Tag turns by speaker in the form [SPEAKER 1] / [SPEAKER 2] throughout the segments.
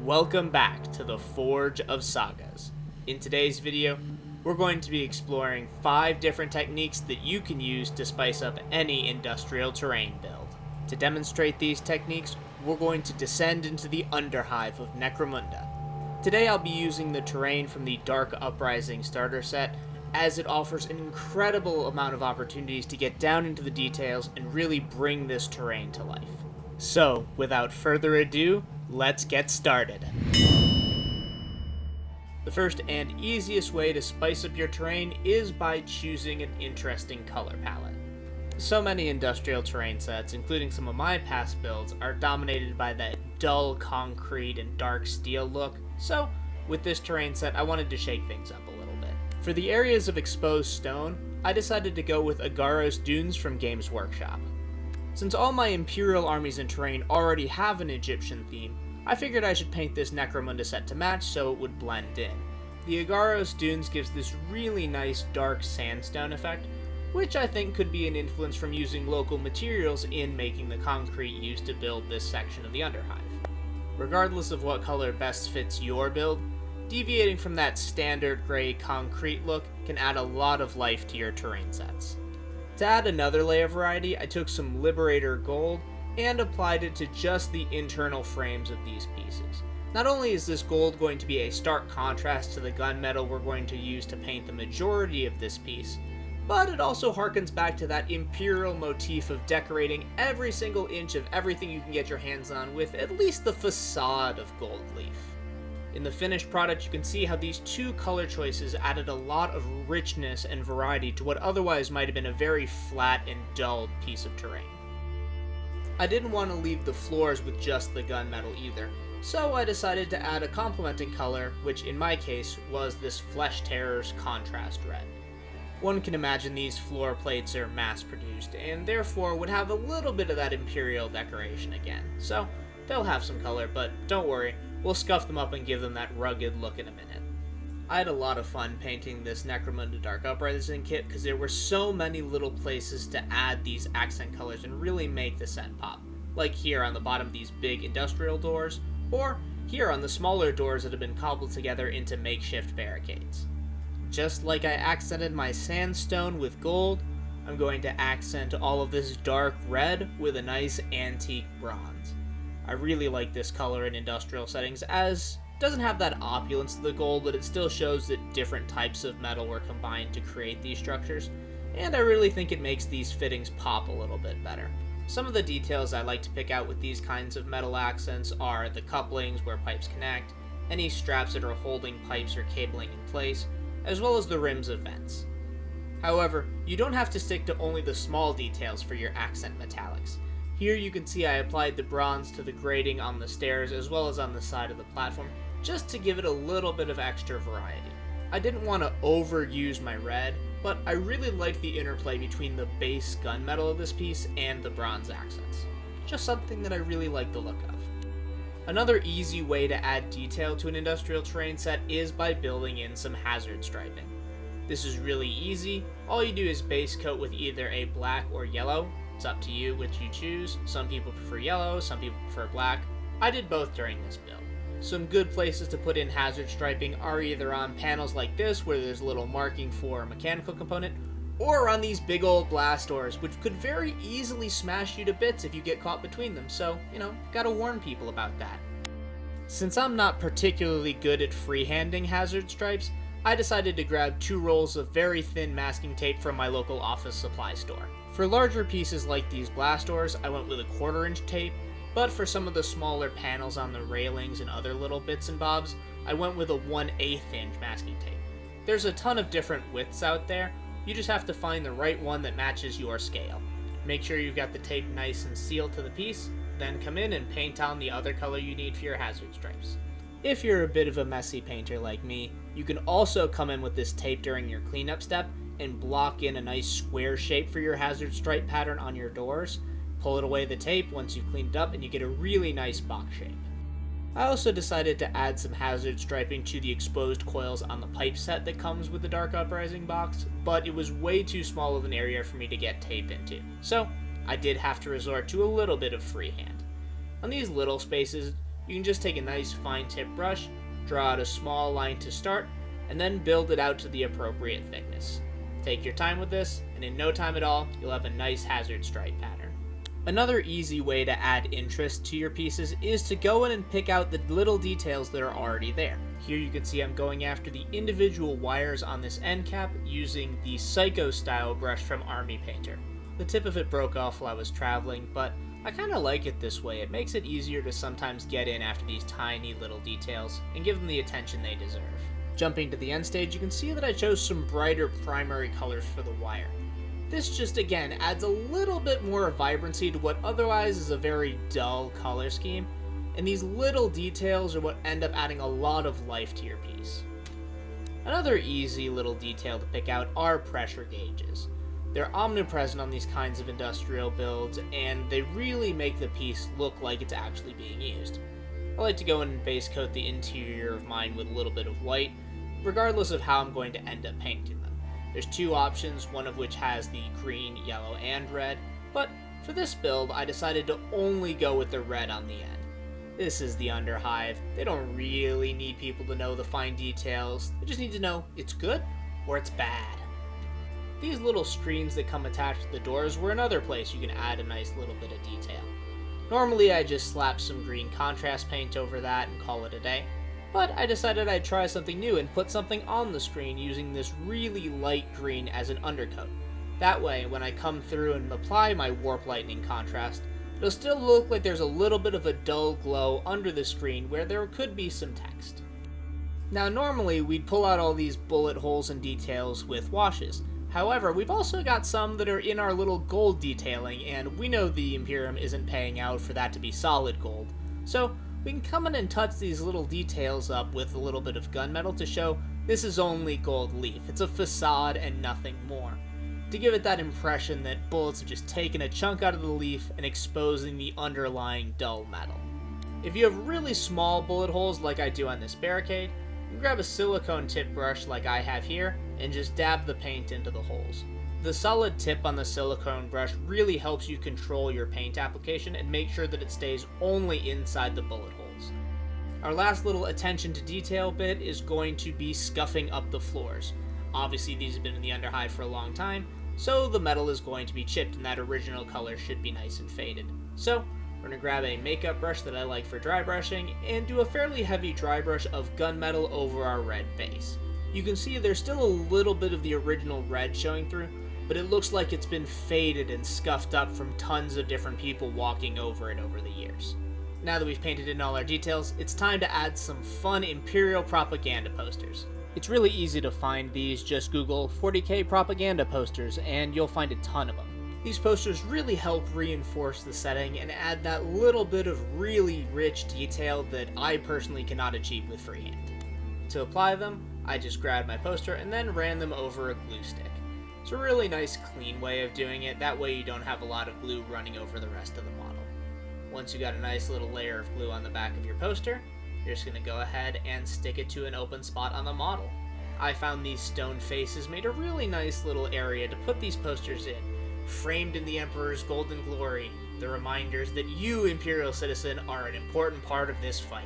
[SPEAKER 1] Welcome back to the Forge of Sagas. In today's video, we're going to be exploring 5 different techniques that you can use to spice up any industrial terrain build. To demonstrate these techniques, we're going to descend into the Underhive of Necromunda. Today I'll be using the terrain from the Dark Uprising starter set, as it offers an incredible amount of opportunities to get down into the details and really bring this terrain to life. So, without further ado, let's get started. The first and easiest way to spice up your terrain is by choosing an interesting color palette. So many industrial terrain sets, including some of my past builds, are dominated by that dull concrete and dark steel look, so with this terrain set I wanted to shake things up a little bit. For the areas of exposed stone, I decided to go with Agaros Dunes from Games Workshop. Since all my Imperial armies and terrain already have an Egyptian theme, I figured I should paint this Necromunda set to match so it would blend in. The Agaros Dunes gives this really nice dark sandstone effect, which I think could be an influence from using local materials in making the concrete used to build this section of the Underhive. Regardless of what color best fits your build, deviating from that standard gray concrete look can add a lot of life to your terrain sets. To add another layer of variety, I took some Liberator Gold and applied it to just the internal frames of these pieces. Not only is this gold going to be a stark contrast to the gunmetal we're going to use to paint the majority of this piece, but it also harkens back to that Imperial motif of decorating every single inch of everything you can get your hands on with at least the facade of gold leaf. In the finished product, you can see how these two color choices added a lot of richness and variety to what otherwise might have been a very flat and dull piece of terrain. I didn't want to leave the floors with just the gunmetal either, so I decided to add a complementing color, which in my case was this Flesh Terror's contrast red. One can imagine these floor plates are mass-produced, and therefore would have a little bit of that Imperial decoration again, so they'll have some color, but don't worry, we'll scuff them up and give them that rugged look in a minute. I had a lot of fun painting this Necromunda Dark Uprising kit because there were so many little places to add these accent colors and really make the set pop. Like here on the bottom of these big industrial doors, or here on the smaller doors that have been cobbled together into makeshift barricades. Just like I accented my sandstone with gold, I'm going to accent all of this dark red with a nice antique bronze. I really like this color in industrial settings, as it doesn't have that opulence to the gold, but it still shows that different types of metal were combined to create these structures, and I really think it makes these fittings pop a little bit better. Some of the details I like to pick out with these kinds of metal accents are the couplings where pipes connect, any straps that are holding pipes or cabling in place, as well as the rims of vents. However, you don't have to stick to only the small details for your accent metallics. Here you can see I applied the bronze to the grating on the stairs as well as on the side of the platform, just to give it a little bit of extra variety. I didn't want to overuse my red, but I really liked the interplay between the base gunmetal of this piece and the bronze accents. Just something that I really like the look of. Another easy way to add detail to an industrial terrain set is by building in some hazard striping. This is really easy. All you do is base coat with either a black or yellow. It's up to you which you choose. Some people prefer yellow, some people prefer black. I did both during this build. Some good places to put in hazard striping are either on panels like this, where there's a little marking for a mechanical component, or on these big old blast doors, which could very easily smash you to bits if you get caught between them, so, gotta warn people about that. Since I'm not particularly good at freehanding hazard stripes, I decided to grab 2 rolls of very thin masking tape from my local office supply store. For larger pieces like these blast doors, I went with a 1/4-inch tape, but for some of the smaller panels on the railings and other little bits and bobs, I went with a 1/8-inch masking tape. There's a ton of different widths out there, you just have to find the right one that matches your scale. Make sure you've got the tape nice and sealed to the piece, then come in and paint on the other color you need for your hazard stripes. If you're a bit of a messy painter like me, you can also come in with this tape during your cleanup step and block in a nice square shape for your hazard stripe pattern on your doors. Pull it away the tape once you've cleaned it up and you get a really nice box shape. I also decided to add some hazard striping to the exposed coils on the pipe set that comes with the Dark Uprising box, but it was way too small of an area for me to get tape into, so I did have to resort to a little bit of freehand. On these little spaces, you can just take a nice fine tip brush, draw out a small line to start, and then build it out to the appropriate thickness. Take your time with this, and in no time at all, you'll have a nice hazard stripe pattern. Another easy way to add interest to your pieces is to go in and pick out the little details that are already there. Here you can see I'm going after the individual wires on this end cap using the Psycho style brush from Army Painter. The tip of it broke off while I was traveling, but I kinda like it this way. It makes it easier to sometimes get in after these tiny little details and give them the attention they deserve. Jumping to the end stage, you can see that I chose some brighter primary colors for the wire. This just, again, adds a little bit more vibrancy to what otherwise is a very dull color scheme, and these little details are what end up adding a lot of life to your piece. Another easy little detail to pick out are pressure gauges. They're omnipresent on these kinds of industrial builds, and they really make the piece look like it's actually being used. I like to go in and base coat the interior of mine with a little bit of white, regardless of how I'm going to end up painting them. There's two options, one of which has the green, yellow, and red, but for this build, I decided to only go with the red on the end. This is the Underhive. They don't really need people to know the fine details. They just need to know it's good or it's bad. These little screens that come attached to the doors were another place you can add a nice little bit of detail. Normally I just slap some green contrast paint over that and call it a day, but I decided I'd try something new and put something on the screen using this really light green as an undercoat. That way, when I come through and apply my Warp Lightning contrast, it'll still look like there's a little bit of a dull glow under the screen where there could be some text. Now normally we'd pull out all these bullet holes and details with washes. However, we've also got some that are in our little gold detailing, and we know the Imperium isn't paying out for that to be solid gold. So we can come in and touch these little details up with a little bit of gunmetal to show this is only gold leaf. It's a facade and nothing more, to give it that impression that bullets have just taken a chunk out of the leaf and exposing the underlying dull metal. If you have really small bullet holes like I do on this barricade, you can grab a silicone tip brush like I have here and just dab the paint into the holes. The solid tip on the silicone brush really helps you control your paint application and make sure that it stays only inside the bullet holes. Our last little attention to detail bit is going to be scuffing up the floors. Obviously these have been in the Underhive for a long time, so the metal is going to be chipped and that original color should be nice and faded. So we're going to grab a makeup brush that I like for dry brushing and do a fairly heavy dry brush of gunmetal over our red base. You can see there's still a little bit of the original red showing through, but it looks like it's been faded and scuffed up from tons of different people walking over it over the years. Now that we've painted in all our details, it's time to add some fun Imperial propaganda posters. It's really easy to find these, just Google 40K propaganda posters and you'll find a ton of them. These posters really help reinforce the setting and add that little bit of really rich detail that I personally cannot achieve with freehand. To apply them, I just grabbed my poster and then ran them over a glue stick. It's a really nice clean way of doing it, that way you don't have a lot of glue running over the rest of the model. Once you got a nice little layer of glue on the back of your poster, you're just going to go ahead and stick it to an open spot on the model. I found these stone faces made a really nice little area to put these posters in, framed in the Emperor's golden glory, the reminders that you, Imperial citizen, are an important part of this fight.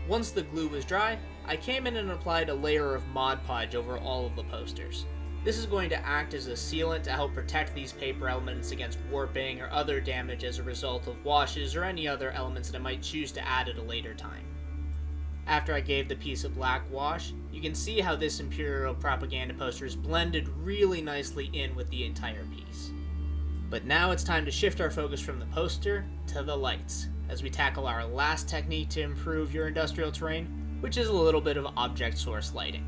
[SPEAKER 1] Once the glue was dry, I came in and applied a layer of Mod Podge over all of the posters. This is going to act as a sealant to help protect these paper elements against warping or other damage as a result of washes or any other elements that I might choose to add at a later time. After I gave the piece a black wash, you can see how this Imperial propaganda poster is blended really nicely in with the entire piece. But now it's time to shift our focus from the poster to the lights, as we tackle our last technique to improve your industrial terrain, which is a little bit of object source lighting.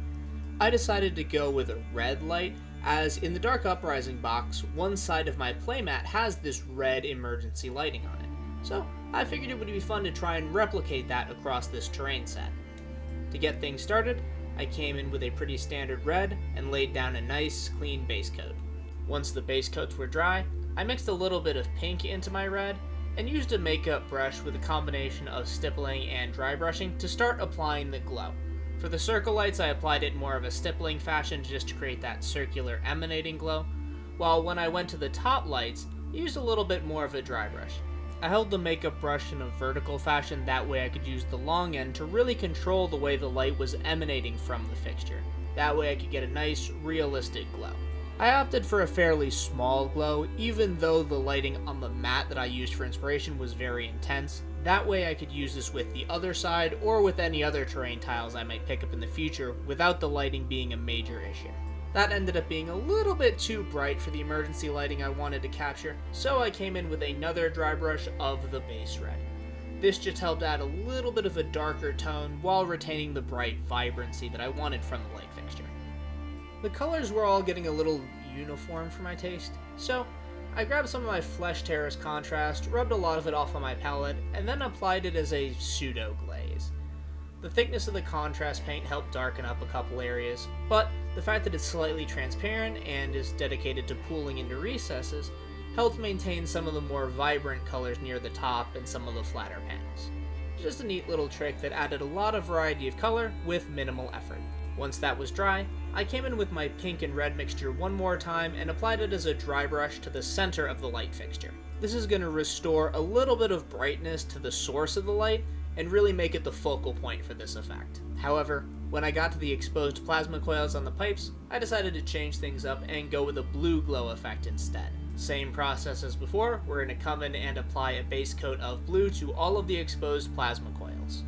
[SPEAKER 1] I decided to go with a red light, as in the Dark Uprising box, one side of my playmat has this red emergency lighting on it. So I figured it would be fun to try and replicate that across this terrain set. To get things started, I came in with a pretty standard red and laid down a nice clean base coat. Once the base coats were dry, I mixed a little bit of pink into my red and used a makeup brush with a combination of stippling and dry brushing to start applying the glow. For the circle lights, I applied it more of a stippling fashion just to create that circular emanating glow, while when I went to the top lights, I used a little bit more of a dry brush. I held the makeup brush in a vertical fashion, that way I could use the long end to really control the way the light was emanating from the fixture. That way I could get a nice, realistic glow. I opted for a fairly small glow, even though the lighting on the mat that I used for inspiration was very intense. That way I could use this with the other side, or with any other terrain tiles I might pick up in the future, without the lighting being a major issue. That ended up being a little bit too bright for the emergency lighting I wanted to capture, so I came in with another dry brush of the base red. This just helped add a little bit of a darker tone while retaining the bright vibrancy that I wanted from the light fixture. The colors were all getting a little uniform for my taste, so I grabbed some of my Flesh Terrace contrast, rubbed a lot of it off on my palette, and then applied it as a pseudo glaze. The thickness of the contrast paint helped darken up a couple areas, but the fact that it's slightly transparent and is dedicated to pooling into recesses helped maintain some of the more vibrant colors near the top and some of the flatter panels. Just a neat little trick that added a lot of variety of color with minimal effort. Once that was dry, I came in with my pink and red mixture one more time and applied it as a dry brush to the center of the light fixture. This is going to restore a little bit of brightness to the source of the light and really make it the focal point for this effect. However, when I got to the exposed plasma coils on the pipes, I decided to change things up and go with a blue glow effect instead. Same process as before, we're going to come in and apply a base coat of blue to all of the exposed plasma coils.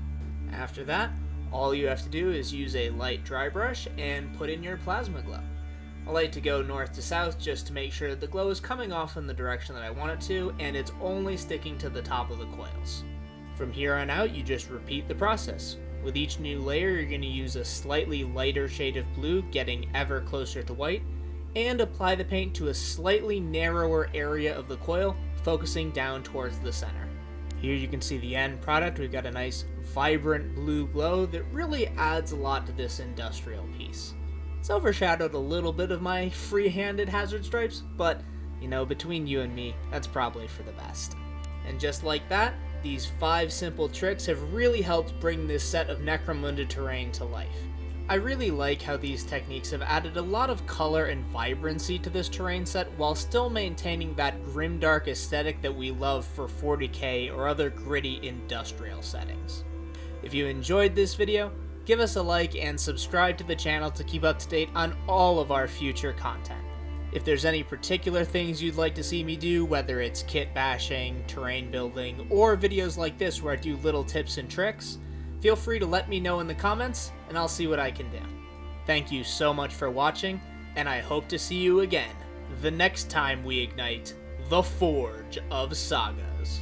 [SPEAKER 1] After that, all you have to do is use a light dry brush and put in your plasma glow. I like to go north to south just to make sure the glow is coming off in the direction that I want it to, and it's only sticking to the top of the coils. From here on out, you just repeat the process. With each new layer, you're going to use a slightly lighter shade of blue, getting ever closer to white, and apply the paint to a slightly narrower area of the coil, focusing down towards the center. Here you can see the end product. We've got a nice, vibrant blue glow that really adds a lot to this industrial piece. It's overshadowed a little bit of my free-handed hazard stripes, but, between you and me, that's probably for the best. And just like that, these 5 simple tricks have really helped bring this set of Necromunda terrain to life. I really like how these techniques have added a lot of color and vibrancy to this terrain set while still maintaining that grimdark aesthetic that we love for 40k or other gritty industrial settings. If you enjoyed this video, give us a like and subscribe to the channel to keep up to date on all of our future content. If there's any particular things you'd like to see me do, whether it's kit bashing, terrain building, or videos like this where I do little tips and tricks, feel free to let me know in the comments, and I'll see what I can do. Thank you so much for watching, and I hope to see you again the next time we ignite the Forge of Sagas.